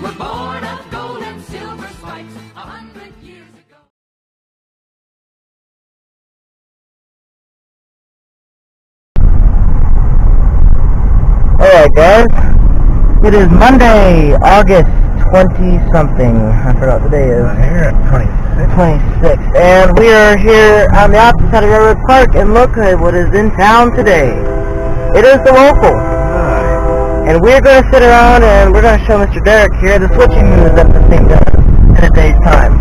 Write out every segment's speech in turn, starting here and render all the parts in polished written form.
were born of gold and silver spikes 100 years ago. Alright guys, it is Monday, August 20-something. I forgot what today is. Here at 26. And we are here on the opposite side of Railroad Park, and look at what is in town today. It is the local. And we're going to sit around and we're going to show Mr. Derek here the switching moves that the thing does in a day's time.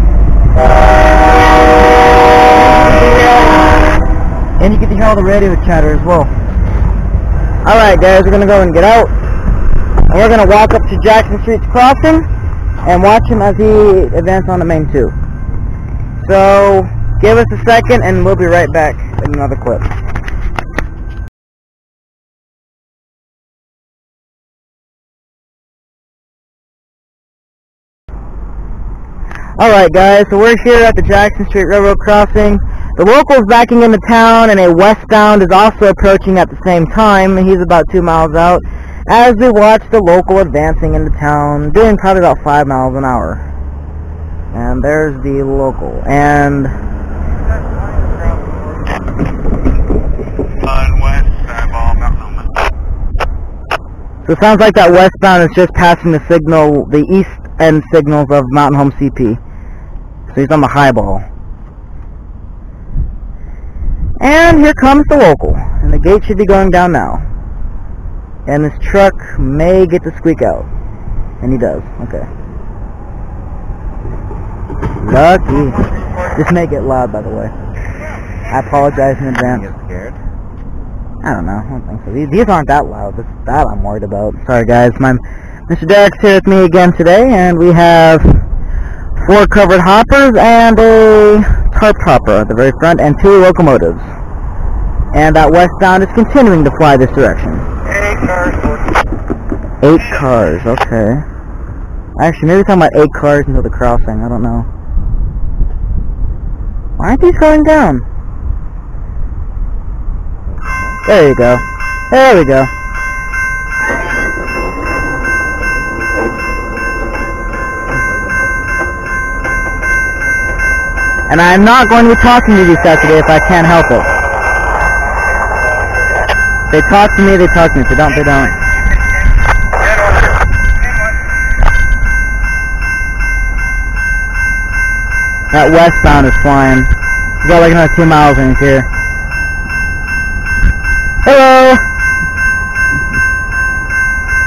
And you get to hear all the radio chatter as well. Alright guys, we're going to go and get out. And we're going to walk up to Jackson Street's crossing and watch him as he advances on the main 2. So, give us a second and we'll be right back in another clip. Alright guys, so we're here at the Jackson Street Railroad crossing. The local's backing into town and a westbound is also approaching at the same time. He's about 2 miles out as we watch the local advancing into town, doing probably about 5 miles an hour. And there's the local. And so it sounds like that westbound is just passing the signal, the east end signals of Mountain Home CP. So he's on the highball. And here comes the local. And the gate should be going down now. And this truck may get to squeak out. And he does. Okay. Lucky. This may get loud, by the way. I apologize in advance. You scared? I don't know. I don't think so. These aren't that loud. It's that I'm worried about. Sorry, guys. Mr. Derek's here with me again today, and we have 4 covered hoppers and a tarp hopper at the very front, and 2 locomotives. And that westbound is continuing to fly this direction. 8 cars. 8 cars, okay. Actually, maybe we're talking about 8 cars until the crossing. I don't know. Why aren't these going down? There you go. There we go. And I'm not going to be talking to these guys today if I can't help it. They talk to me, they talk to me. If they don't, they don't. That westbound is flying. He's got like another 2 miles in here. Hello!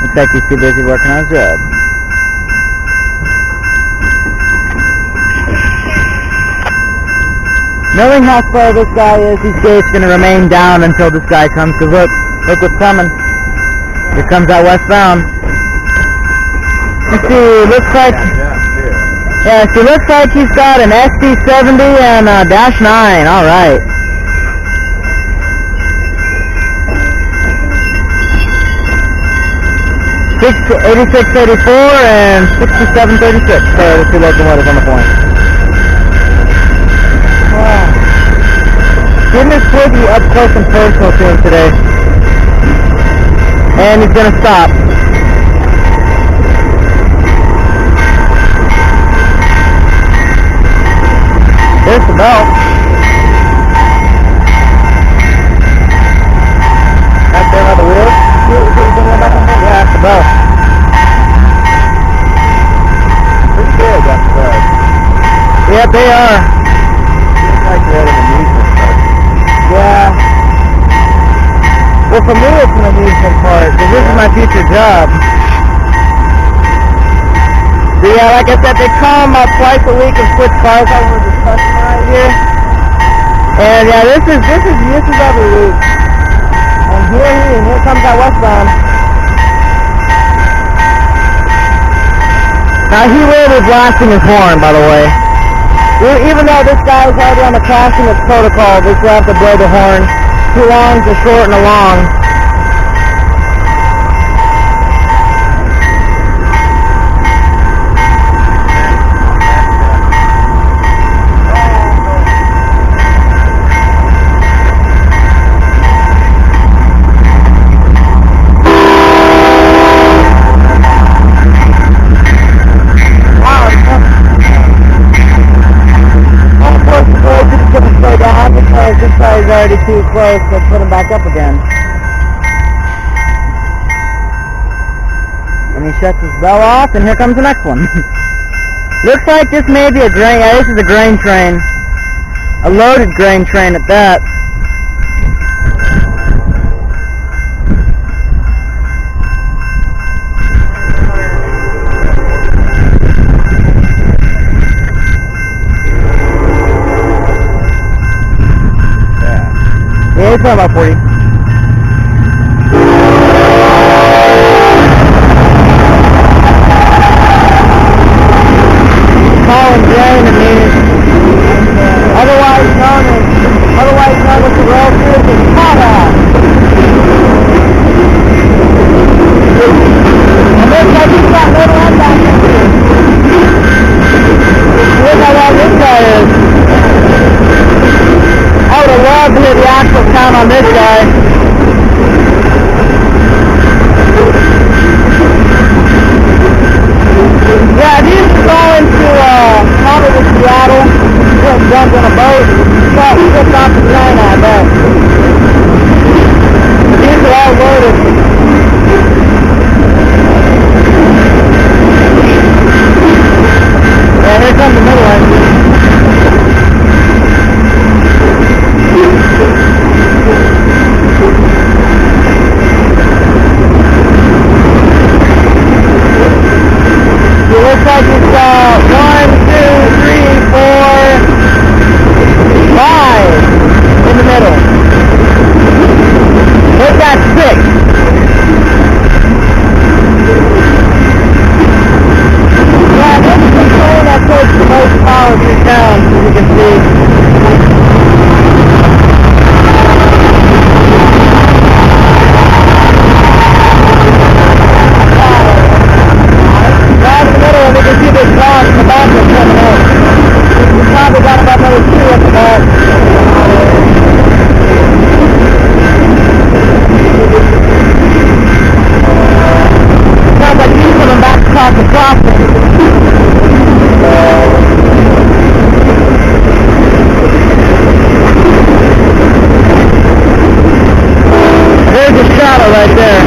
Looks like he's too busy working on his job. Knowing how slow this guy is, these gates are going to remain down until this guy comes, because look what's coming. Here comes that westbound. Let's see, looks like, looks like he's got an SD70 and a -9, alright. $86.84 and $67.36 for the 2 locomotives on the point. Wow. Getting this Twiggy up close and personal to him today. And he's going to stop. There's the bell. Right there by the wheel. Yeah, that's the bell. Pretty big, that's good. Yeah, they are. Like that an amusement park. Yeah. Well, for me, it's an amusement park, because this is my future job. So yeah, like I said, they come about twice a week and switch cars over this customer right here. And yeah, this is every week. And here comes that westbound. Now he will be blasting his horn, by the way. Even though this guy is already on the crossing, it's protocol. They still have to blow the horn. Too long to short and along. close, let's put him back up again. And he shuts his bell off, and here comes the next one. Looks like this may be a grain, yeah, this is a grain train. A loaded grain train at that. Yeah, it's about 40. Colin Drain and these, otherwise known as the road is potash. And this guy just got little end back in here. Look how long this guy is. I would have loved to hear the actual count on this guy. Yeah, if you used to call into probably Seattle, putting guns on a boat, got shipped off to China, I bet. These are all loaded. Yeah, here comes the middle engine. It looks like it's 1, 2, 3, 4, 5 in the middle. Look at 6. Yeah, this is the train that takes the most power through town, as you can see. Right there.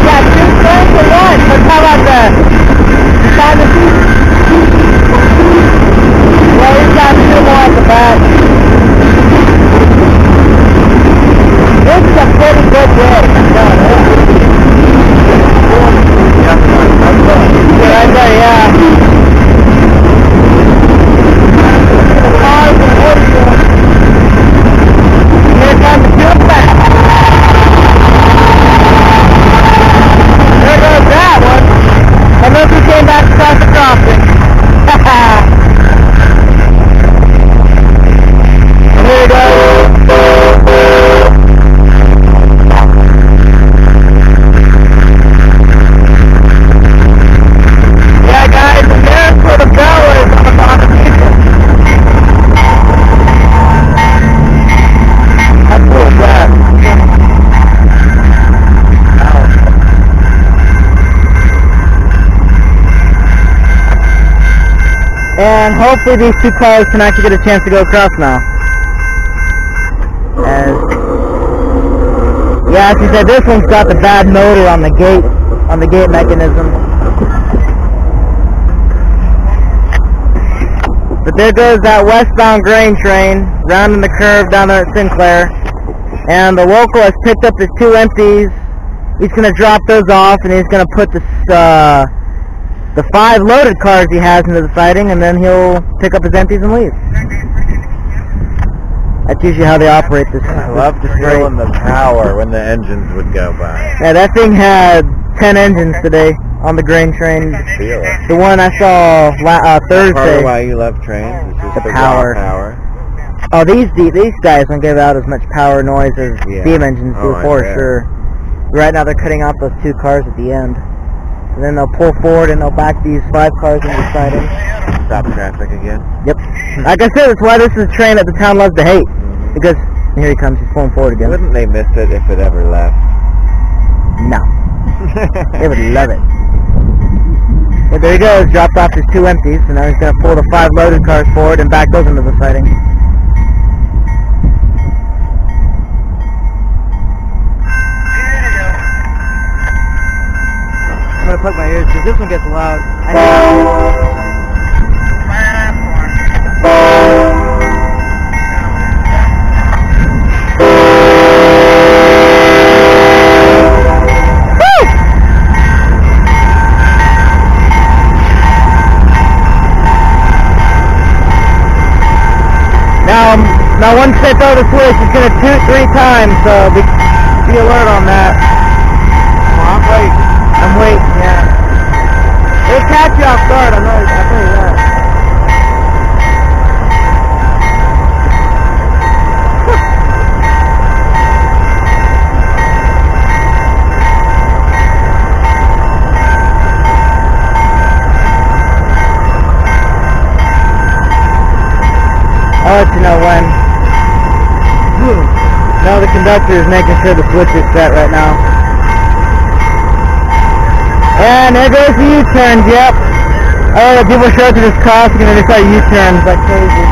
Yeah, 2 trains at once. Let's how about that? Behind the seat. Well, we've got 2 more at the back. This is a pretty good day. Yeah, right there, yeah. And hopefully these 2 cars can actually get a chance to go across now. Yeah, as you said, this one's got the bad motor on the gate mechanism. But there goes that westbound grain train, rounding the curve down there at Sinclair. And the local has picked up his 2 empties. He's going to drop those off, and he's going to put this, the 5 loaded cars he has into the siding, and then he'll pick up his empties and leave. That's usually how they operate this. I love feeling the power when the engines would go by. Yeah, that thing had 10 engines today on the grain train. Feel it. The one I saw Thursday. Part of why you love trains is just The the power. raw power. Oh, these guys don't give out as much power noise as steam engines do, for sure. Right now they're cutting out those 2 cars at the end. And then they'll pull forward and they'll back these 5 cars into the siding. Stop traffic again. Yep. Like I said, that's why this is a train that the town loves to hate. Because, here he comes, he's pulling forward again. Wouldn't they miss it if it ever left? No. They would love it. Yeah, there he goes. Dropped off his 2 empties, and now he's going to pull the 5 loaded cars forward and back those into the siding. I'm going to plug my ears because this one gets loud. Now once they throw the switch, it's going to toot 3 times, so be alert on that. Well, I'm waiting. I'm waiting, yeah. It'll catch you off guard, I'll tell you that. I'll let you know when. No, the conductor is making sure the switch is set right now. And there goes the U-turns, yep. Oh, the people show up to this cross are going to start U-turns like crazy.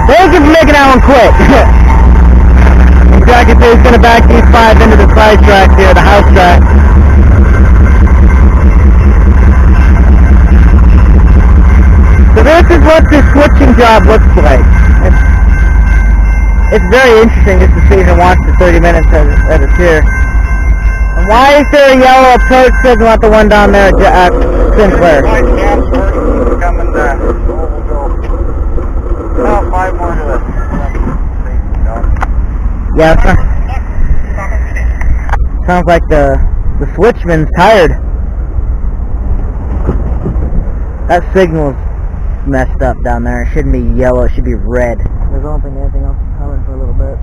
Thank you for making that one quick. Jack is going to back these 5 into the side track here, the house track. So this is what this switching job looks like. It's very interesting just to see and watch the 30 minutes that it's here. And why is there a yellow approach signal at the one down there at Sinclair? Coming down. Oh, 5 more to the... Yeah, sounds like the switchman's tired. That signal's messed up down there. It shouldn't be yellow, it should be red. I don't think anything else is coming for a little bit.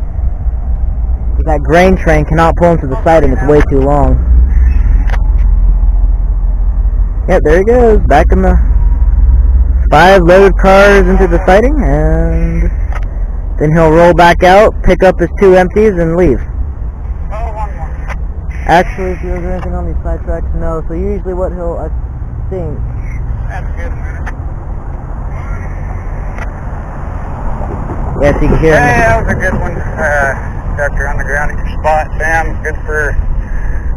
That grain train cannot pull into the siding, it's way too long. Yep, there he goes, back in the 5 loaded cars into the siding, and then he'll roll back out, pick up his 2 empties, and leave. Actually, if there's anything on these side tracks, no. So usually what he'll, I think... That's good. Yes, you can hear me. Hey, that was a good one. Dr. Underground at your spot, Sam. Good for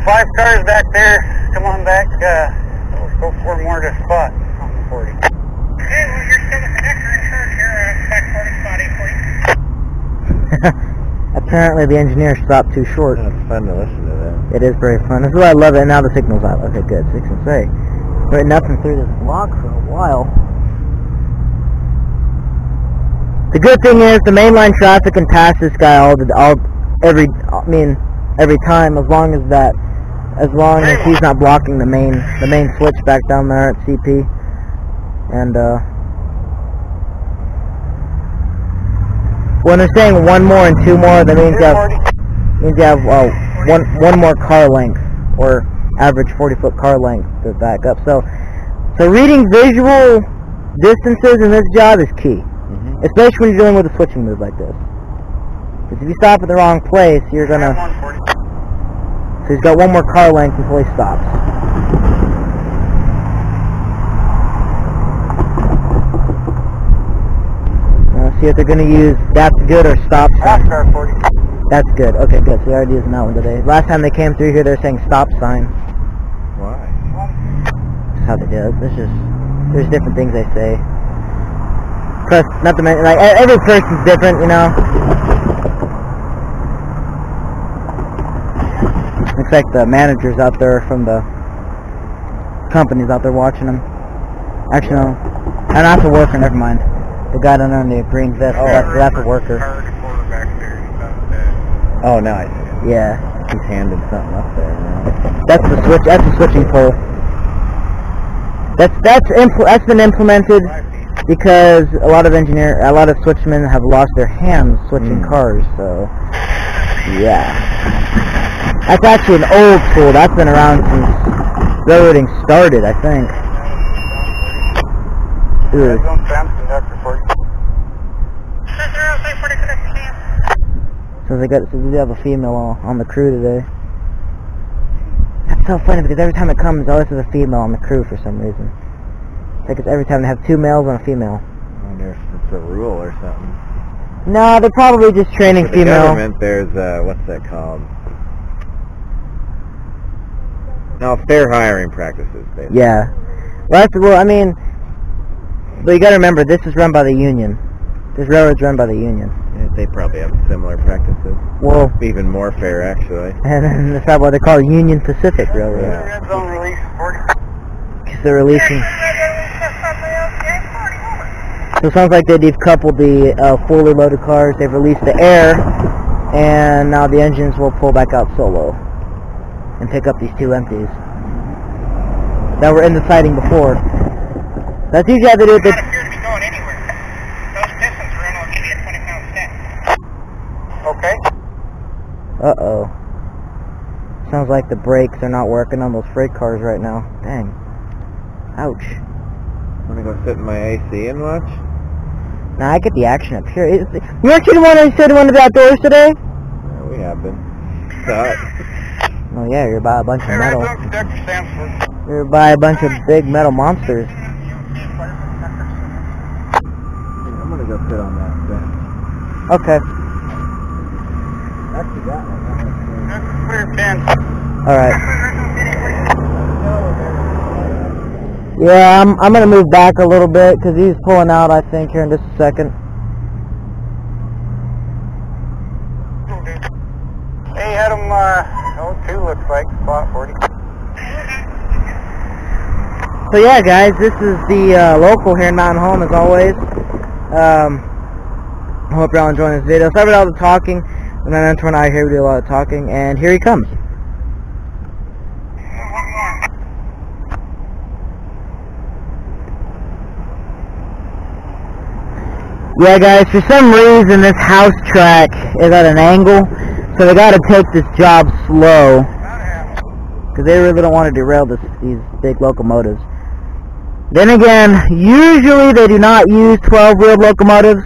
5 cars back there. Come on back. Let's go 4 more to spot on the 40. Hey, well, you're still the connector in charge here. Back 40 spot 840. Apparently the engineer stopped too short. It's fun to listen to that. It is very fun. This is why I love it. And now the signal's out. Okay, good. 6 and 6. But nothing through this block for a while. The good thing is the mainline traffic can pass this guy every time, as long as he's not blocking the main switch back down there at CP. And when they're saying 1 more and 2 more, that means you have one more car length, or average 40-foot car length to back up. So reading visual distances in this job is key. Especially when you're dealing with a switching move like this. Because if you stop at the wrong place, you're gonna... So he's got 1 more car length until he stops. See if they're gonna use that's good or stop sign. That's good. Okay, good. So we already using that one today. Last time they came through here, they were saying stop sign. Why? That's how they do it. There's different things they say. Plus, not to mention, like, every person's different, you know. Looks like the managers out there from the companies out there watching them. Actually, no. And that's a worker, never mind. The guy down there in the green vest, that's a worker. Oh, no, I see. Yeah. He's handing something up there. That's the switch. That's the switching pole. That's been implemented because a lot of switchmen have lost their hands switching cars. So yeah, that's actually an old tool. That's been around since railroading started, I think. Ooh. So we do have a female on the crew today. so funny because every time it comes, always with a female on the crew for some reason. It's like it's every time they have 2 males and a female. I wonder if it's a rule or something. No, they're probably just training For the female. government, there's, what's that called? No, fair hiring practices, basically. Yeah. Well, I mean, but you gotta remember, this is run by the union. This railroad's run by the union. Yeah, they probably have similar practices. Well, Even more fair, actually. and then that's not what they call Union Pacific Railroad. Yeah. Red zone release 40. Because they're releasing. So it sounds like they decoupled the fully loaded cars. They've released the air, and now the engines will pull back out solo and pick up these 2 empties that were in the siding before. That's usually how they do it. Don't appear to be going anywhere. Those pistons are only give you a 20-pound stack. Okay. Uh-oh. Sounds like the brakes are not working on those freight cars right now. Dang. Ouch. Wanna go sit in my AC and watch? Now I get the action up here. You weren't you the one who said you wanted to be outdoors today? Yeah, we have been. Sucks. Oh yeah, you're by a bunch of Red metal. zone conductor Stanford. You're by a bunch of big metal monsters. I'm gonna go sit on that bench. Okay. Actually, that one. Clear 10. Alright. Yeah, I'm gonna move back a little bit because he's pulling out, I think, here in just a second. Hey, had him, 2 looks like, spot 40. So yeah, guys, this is the local here in Mountain Home, as always. I hope you're all enjoying this video. Sorry about all the talking. When my mentor and I here, we do a lot of talking, and here he comes. Yeah, guys, for some reason this house track is at an angle, so they got to take this job slow because they really don't want to derail these big locomotives. Then again, usually they do not use 12-wheeled locomotives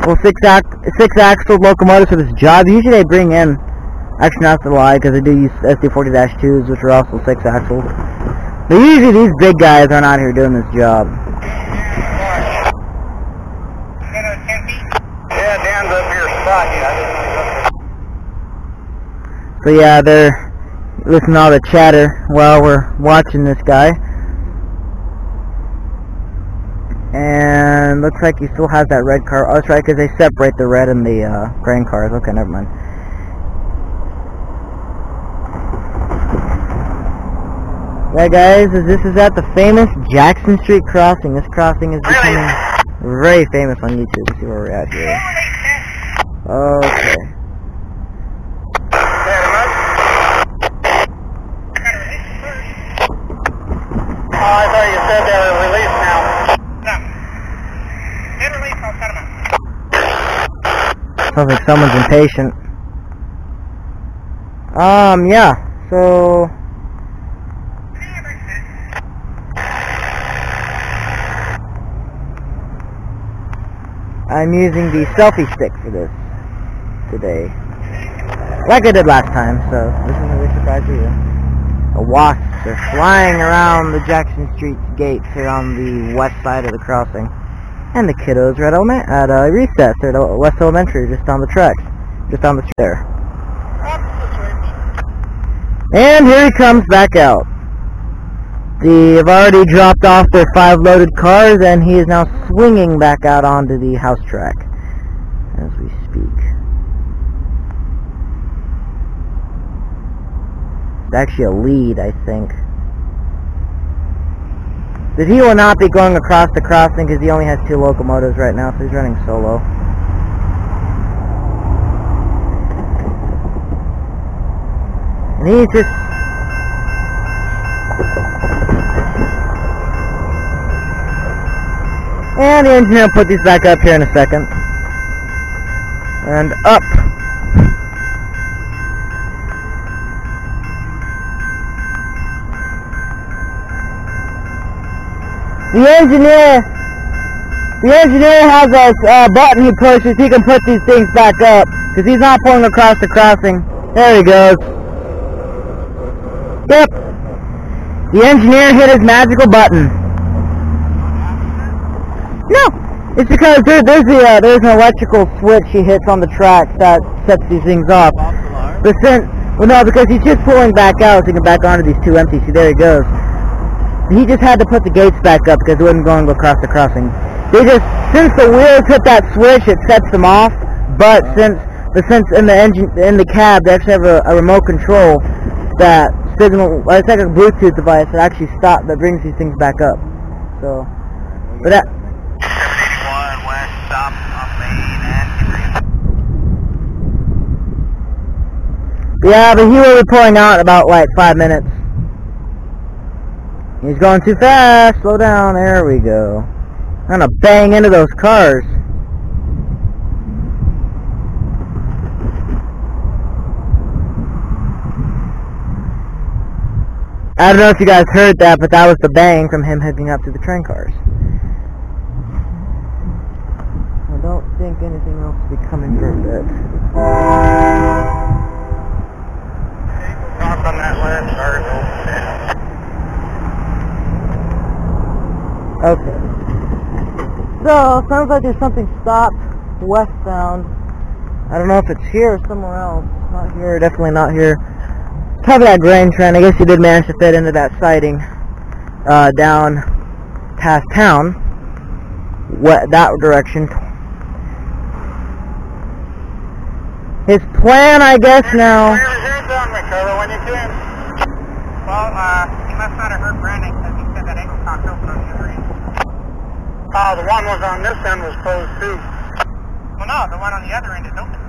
or six-axle locomotives for this job. Usually they bring in, actually not to lie, because they do use SD40-2s, which are also 6-axles. But usually these big guys are not here doing this job. Yeah, Dan's up here spot. Yeah, I didn't know. So yeah, they're listening to all the chatter while we're watching this guy. And looks like he still has that red car. Oh, that's right, because they separate the red and the green cars. Okay, never mind. Yeah, guys, this is at the famous Jackson Street crossing. This crossing is becoming very famous on YouTube. Let's see where we're at here. Okay. Oh, I thought you said they were released now. Sounds like someone's impatient. Yeah, so... I'm using the selfie stick for this today. Like I did last time, so this isn't really a surprise for you. The wasps are flying around the Jackson Street gates here on the west side of the crossing. And the kiddos are at recess. They're at West Elementary, just on the tracks. Just on the street there. And here he comes back out. They've already dropped off their 5 loaded cars, and he is now swinging back out onto the house track as we speak. It's actually a lead, I think. But he will not be going across the crossing because he only has 2 locomotives right now, so he's running solo. And he's just... And the engineer will put these back up here in a second. And up. The engineer has a button he pushes. He can put these things back up because he's not pulling across the crossing. There he goes. Yep. The engineer hit his magical button. No, it's because there's an electrical switch he hits on the track that sets these things off. But because he's just pulling back out so he can back onto these two empties. See, there he goes. He just had to put the gates back up because it wasn't going to go across the crossing. Since the wheels hit that switch, it sets them off. But since in the cab they actually have a remote control that signal. It's like a Bluetooth device that actually that brings these things back up. So, but that. 781 west, stop on Main and Yeah, but he will be pulling out in about like 5 minutes. He's going too fast. Slow down. There we go. I'm gonna bang into those cars. I don't know if you guys heard that, but that was the bang from him hitting up to the train cars. I don't think anything else will be coming for a bit. Knock on that left article. Okay. So, sounds like there's something stopped westbound. I don't know if it's here or somewhere else. Not here, definitely not here. Probably that grain train. I guess he did manage to fit into that siding down past town. That direction. His plan, I guess, now... Where is yours on, Ricardo, when you can? Well, he must not have heard Brandon because he said that angle cock's open on the other end. The one was on this end was closed too. Well, no, the one on the other end is open.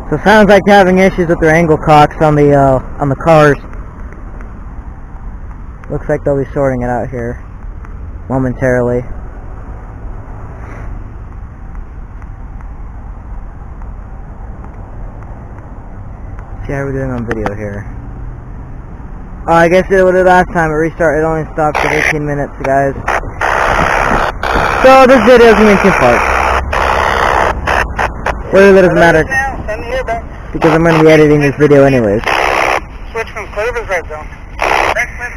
So it sounds like they're having issues with their angle cocks on the cars. Looks like they'll be sorting it out here momentarily. See how we're doing on video here. Oh, I guess it would have last time. It restarted. It only stopped for 18 minutes, guys. So this video is going to be 2 parts. Really doesn't matter Send me here back. because I'm going to be editing this video anyways. Switch from clear to red zone. Red zone,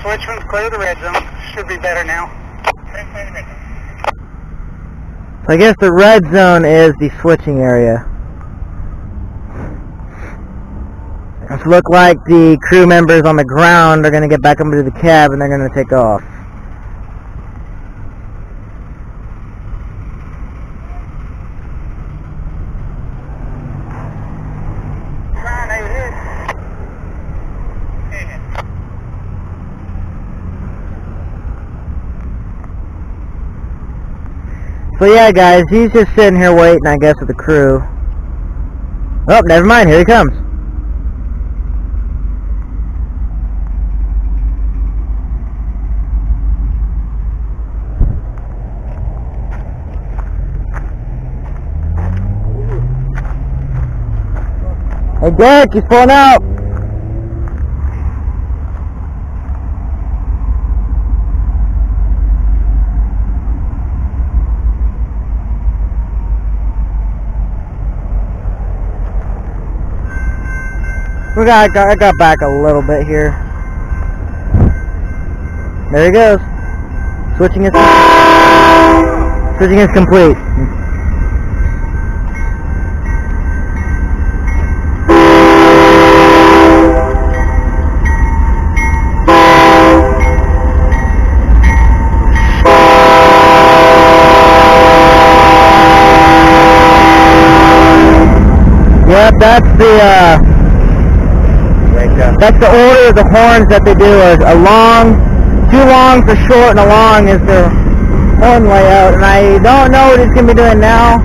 Switch from clear to red zone. Should be better now. So I guess the red zone is the switching area. It looks like the crew members on the ground are going to get back up into the cab and they're going to take off. So yeah, guys, he's just sitting here waiting, I guess, with the crew. Oh, never mind, here he comes. Hey, Derek, he's pulling out. I got back a little bit here. There he goes. Switching is complete. that's the order of the horns that they do. Is a long, 2 longs, a short, and a long is their horn layout. And I don't know what he's going to be doing now.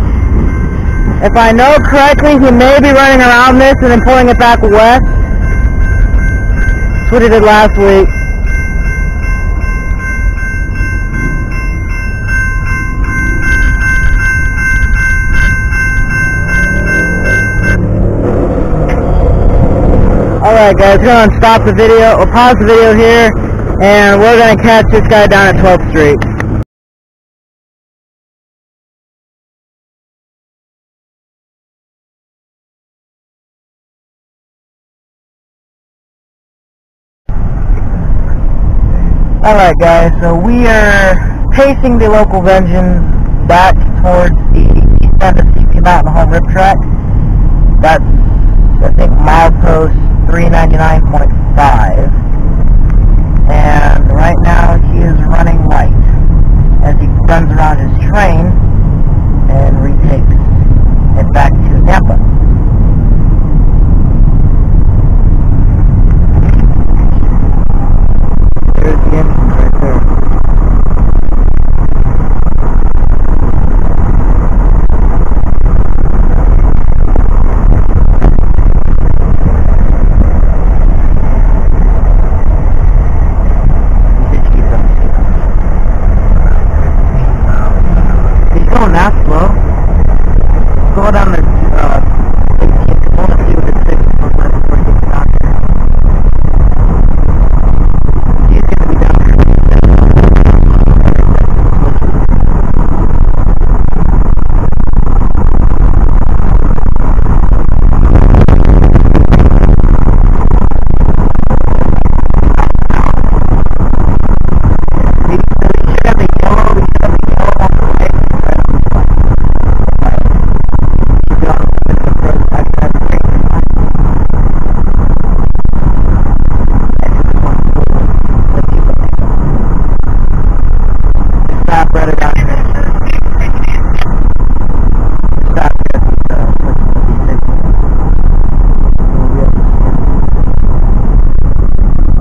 If I know correctly, he may be running around this and then pulling it back west. That's what he did last week. Alright guys, we're going to stop the video, or pause the video here, and we're going to catch this guy down at 12th Street. Alright guys, so we are pacing the local Vengeance back towards the east end of CP Mountain Home Rip Track. That's, I think, milepost 399.5. And right now he is running light as he runs around his train and retakes it back to Tampa. There's the engine right there. He's going that slow. Go down the 18th. I want to see what the 6 looks like before he gets down here. He's going to be down here.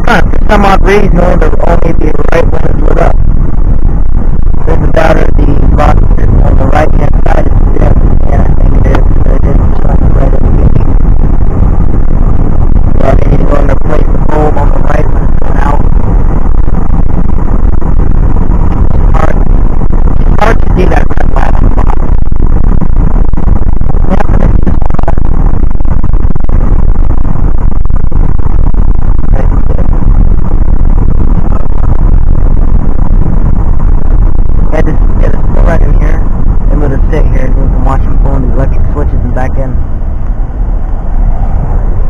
For some odd reason, there will only be right when it's lit up. There's a battery, the box on the right hand side is dim, and I think it is showing right at the beginning. So I need to go and replace the bulb on the right when it's going out. It's hard to see that red light on the box.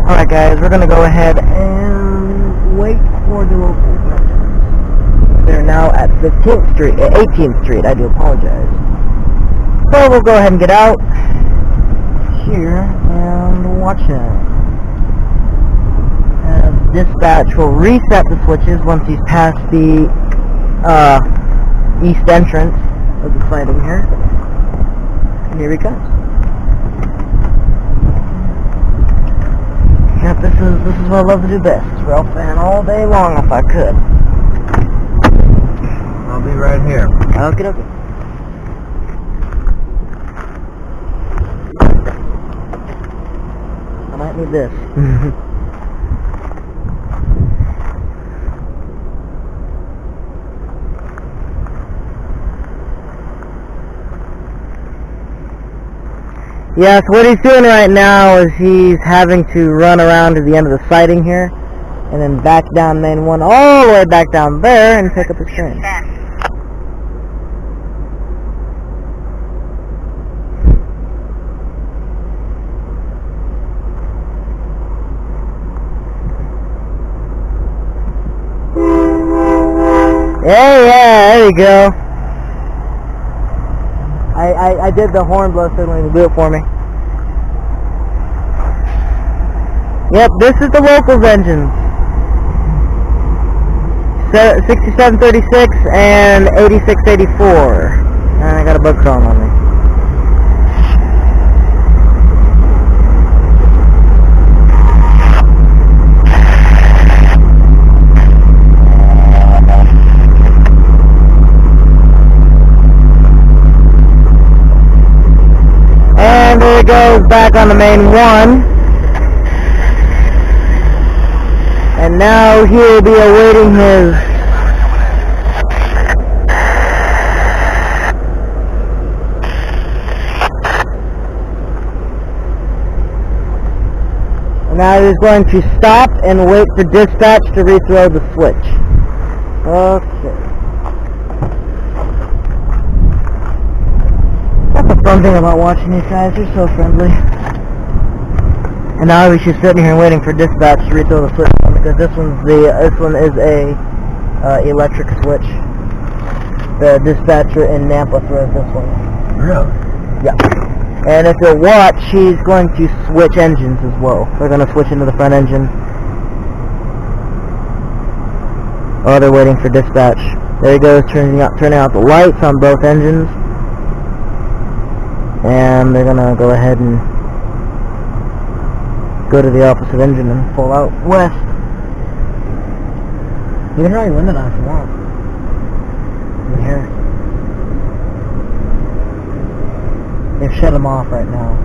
Alright guys, we're going to go ahead and wait for the local Vengeance. They're now at 15th Street, 18th Street, I do apologize. So we'll go ahead and get out here and watch it. Dispatch will reset the switches once he's past the east entrance of the sighting here. And here he comes. Yep, this is what I love to do best. Rail fan all day long if I could. I'll be right here. Okay, okay. I might need this. Yeah, so what he's doing right now is he's having to run around to the end of the siding here, and then back down main 1 all the way back down there and pick up his train. Yeah, there you go. I did the horn blow signaling to do it for me. Yep, this is the local Vengeance. 6736 and 8684. And I got a bug crawling on me. goes back on the main one. And now he'll be awaiting his now he's going to stop and wait for dispatch to rethrow the switch. Okay. That's the fun thing about watching these guys, they're so friendly. And now he's just sitting here waiting for dispatch to rethrow the switch because this one is a electric switch. The dispatcher in Nampa throws this one. Really? Yeah. And if you'll watch, she's going to switch engines as well. They're going to switch into the front engine. Oh, they're waiting for dispatch. There he goes, turning out the lights on both engines. And they're going to go ahead and go to the opposite engine and pull out west. You can try your window down if you want. In here. They've shut them off right now.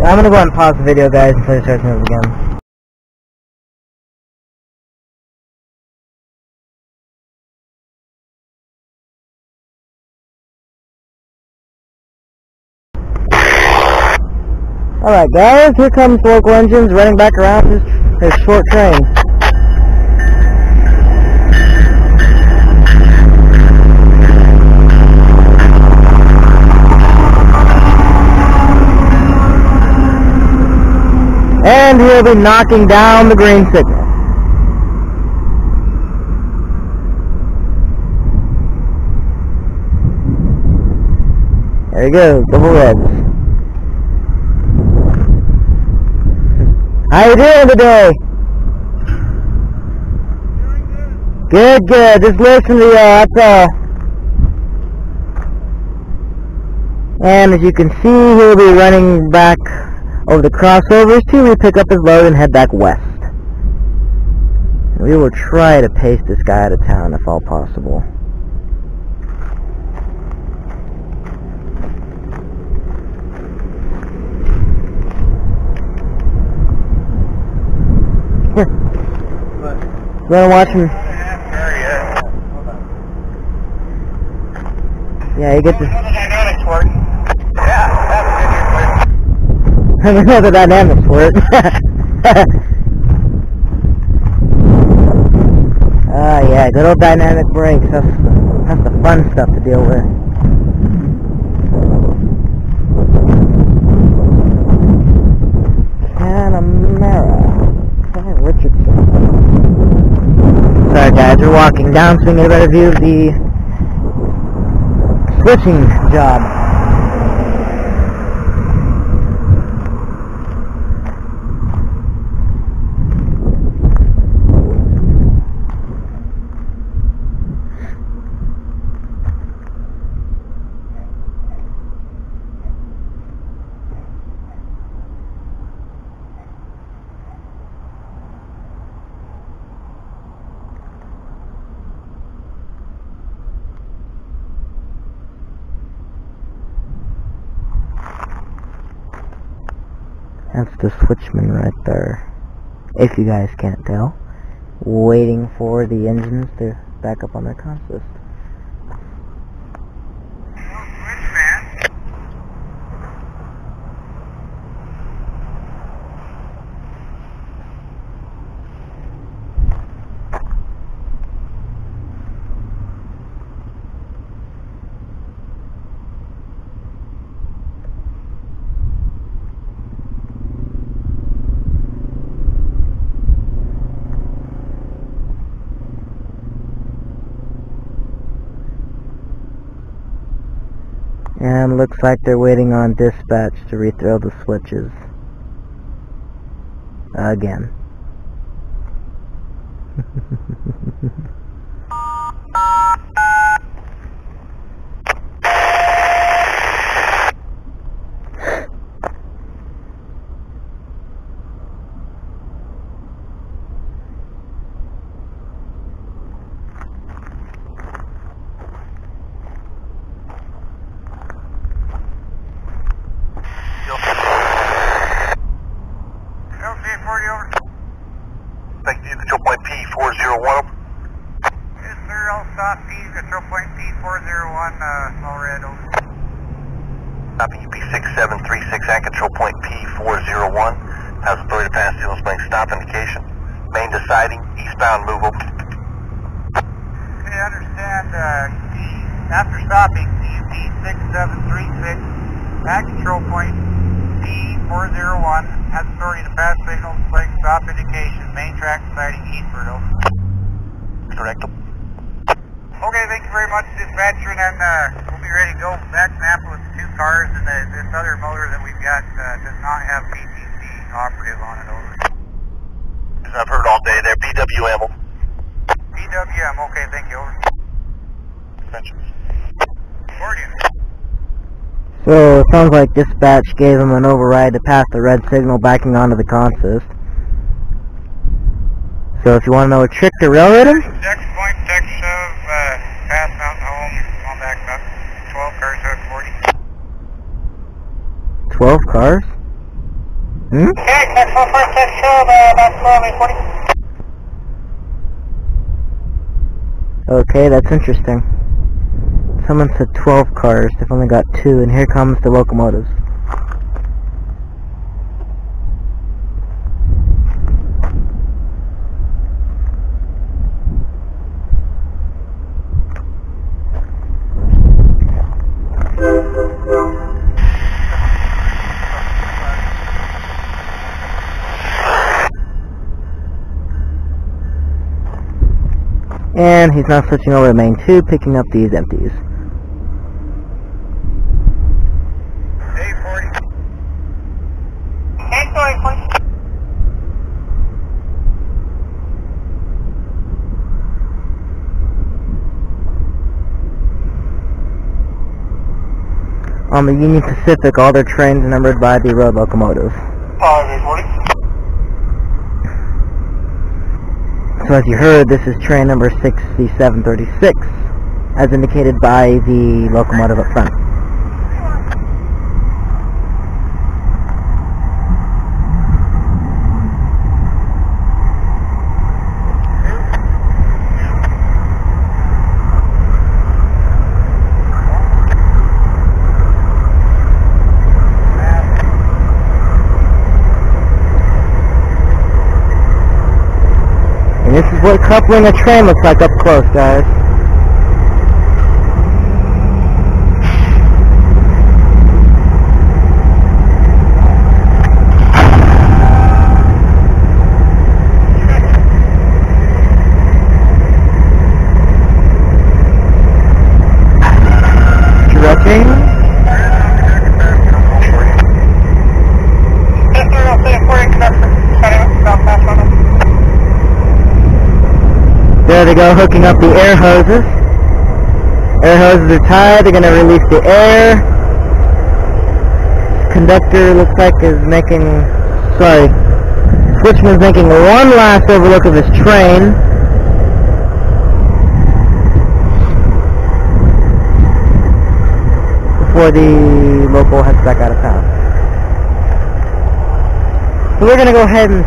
I'm gonna go ahead and pause the video, guys, until it starts moving again. Alright guys, here comes local engines running back around his short train. And he'll be knocking down the green signal. There he goes, double reds. How you doing today? Good, good. Just listen to you, that's all. And as you can see, he'll be running back over the crossovers to pick up his load and head back west. We will try to pace this guy out of town if all possible. Here. What? You wanna watch him? Yeah, you get to... Dynamics work. Yeah, that's I don't know the dynamics work. Ah, yeah, good old dynamic brakes. That's the fun stuff to deal with. Panamera. Richardson. Sorry guys, we're walking down so we can get a better view of the switching job. That's the switchman right there, if you guys can't tell, waiting for the engines to back up on their consist. And looks like they're waiting on dispatch to rethrow the switches. Again. control point P401. Yes, sir, I'll stop P, control point P401, small red, over. Copy, UP6736 and control point P401. Has authority to pass Seal Springs stop indication. Main deciding, eastbound, move over. Okay, I understand, after stopping, UP6736 at control point P401 has authority to pass signal display stop indication, main track deciding eastward, over. Correct. Okay, thank you very much, dispatcher, and then we'll be ready to go back to Napa with 2 cars, and this other motor that we've got does not have PTC operative on it, over. As I've heard all day there, PWM. PWM, okay, thank you, over. So it sounds like dispatch gave him an override to pass the red signal backing onto the consist. So if you want to know a trick to railroad him, Next point, text of pass Mountain Home, on back up, 12 cars, hook 40. 12 cars? Hmm? Okay, next one, first text of back 12, 40. Okay, that's interesting. Someone said 12 cars, they've only got 2, and here comes the locomotives. And he's now switching over to main 2, picking up these empties. On the Union Pacific, all their trains are numbered by the road locomotive. So as you heard, this is train number 6736, as indicated by the locomotive up front. And this is what coupling a train looks like up close, guys. Stretching. There they go, hooking up the air hoses. Air hoses are tied, they're going to release the air. Conductor looks like is making, Switchman's making one last overlook of his train. Before the local heads back out of town. So we're going to go ahead and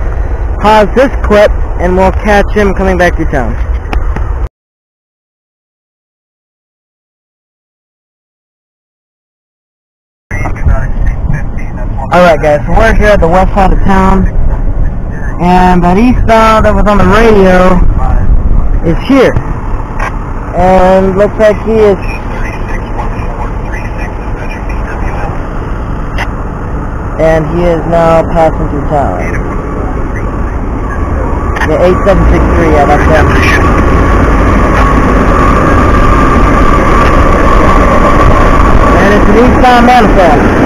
pause this clip, and we'll catch him coming back through town. Alright guys, so we're here at the west side of town, and that eastbound that was on the radio is here. And looks like he is... And he is now passing through town. Yeah, 8763, yeah, that's him. And it's an eastbound manifest.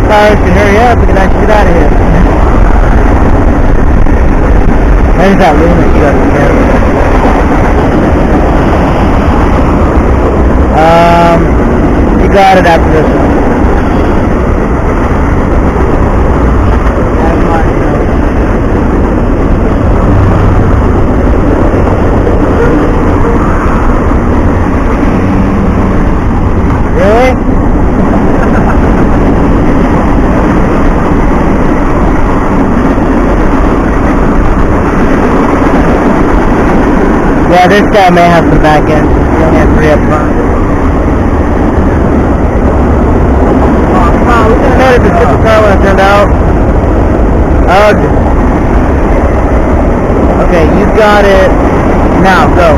Cars can hurry up, we can actually get out of here. There's that Luna you got to carry. You got it after this one. Yeah, this guy may have some back end. He only had 3 up front. Oh, come on, we could have made it to the car when it turned out. Okay, you got it. Now, go.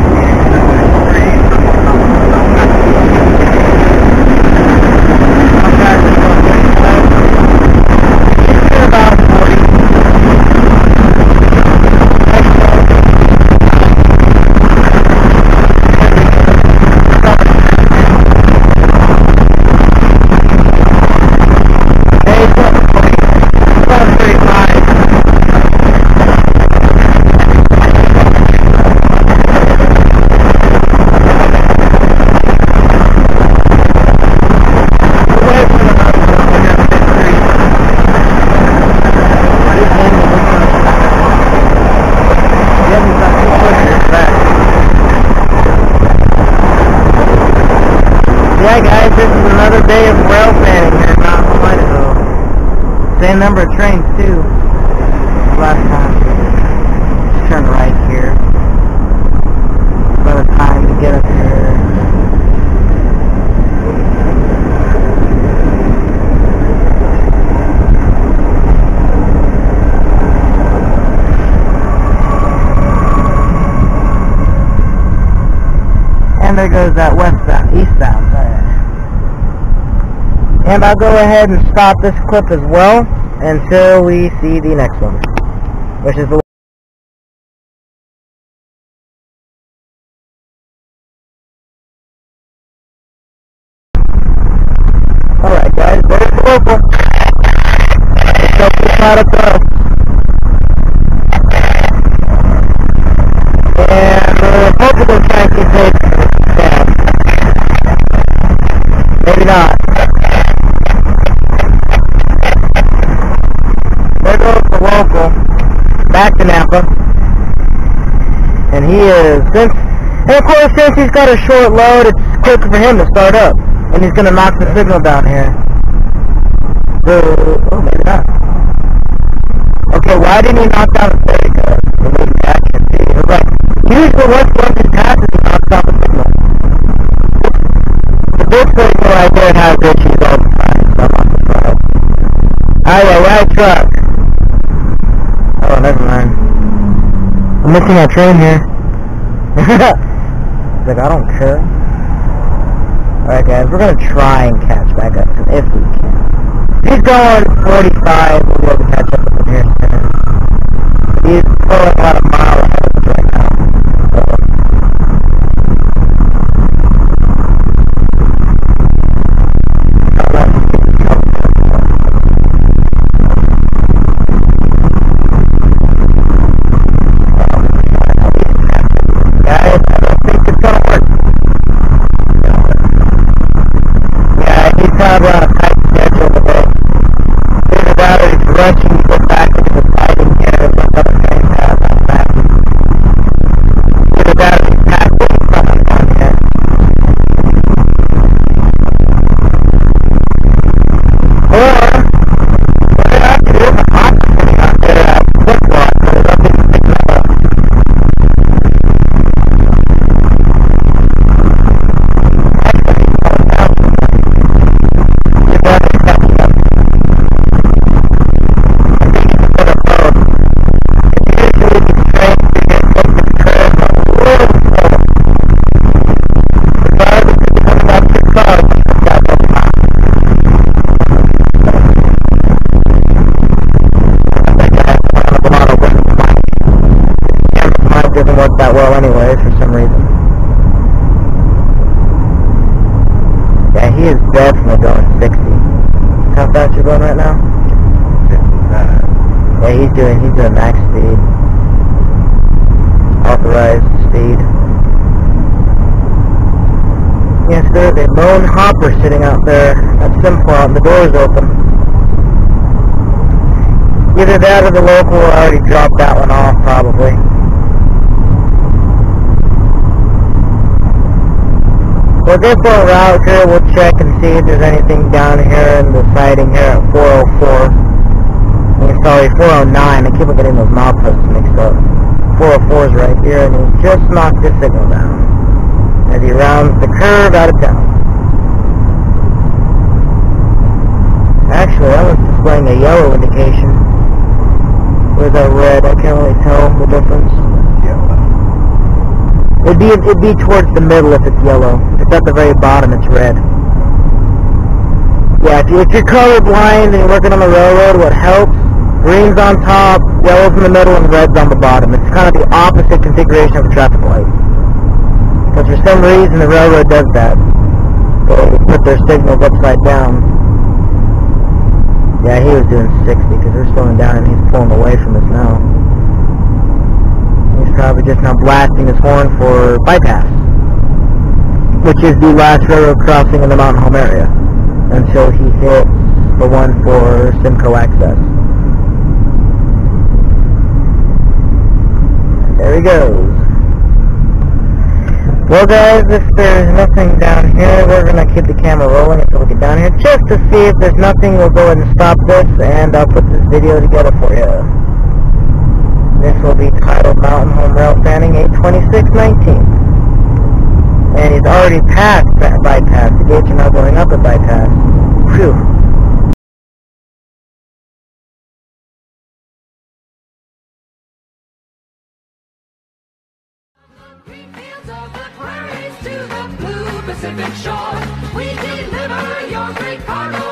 Yeah, guys, this is another day of rail fanning here in Mountain Idaho. Same number of trains, too. Last time. Just turn right here. By the time to get up here. And there goes that westbound, eastbound. And I'll go ahead and stop this clip as well until we see the next one, which is the Alright guys, there's the local. Let's go for the product up. And we're hoping to try and keep pace. Maybe not. There goes the local back to Nampa. And he is, and of course since he's got a short load, it's quicker for him to start up. And he's going to knock the signal down here. Oh, maybe not. Okay, why didn't he knock down the brake? The moving action. He was like, usually once he passes, he knocks down the signal. The big signal right there has issues all the time, so I'm on the side. Highway, right truck. Oh, never mind. I'm missing that train here. He's like, I don't care. Alright guys, we're going to try and catch back up to him if we can. He's going 45, we'll be able to catch up with him here soon. He's pulling about a mile ahead of us right now. Doesn't work that well anyways for some reason. Yeah, he is definitely going 60. How fast you going right now? 55. Yeah, he's doing max speed. Authorized speed. Yes, there's a lone hopper sitting out there at Simplot and the door's open. Either that or the local already dropped that one off probably. We'll go for a route here, we'll check and see if there's anything down here in the siding here at 404. Sorry, 409, I keep on getting those mileposts mixed up. 404's right here, and he just knocked his signal down as he rounds the curve out of town. Actually, that one's displaying a yellow indication with a red. I can't really tell the difference. It'd be towards the middle if it's yellow. If it's at the very bottom, it's red. Yeah, if you're colorblind and you're working on the railroad, what helps, green's on top, yellow's in the middle, and red's on the bottom. It's kind of the opposite configuration of a traffic light. Because for some reason the railroad does that. They put their signals upside down. Yeah, he was doing 60 because they're slowing down and he's pulling away from us now. He's probably just now blasting his horn for bypass, which is the last railroad crossing in the Mountain Home area, until he hits the one for Simcoe access. There he goes. Well guys, if there's nothing down here, we're going to keep the camera rolling until we get down here, just to see if there's nothing. We'll go ahead and stop this, and I'll put this video together for you. This will be titled Mountain Home Rail Fanning 82619. And he's already passed that bypass. The gates are now going up at bypass. Phew. Green fields of the prairies to the blue Pacific shore, we deliver your great cargo.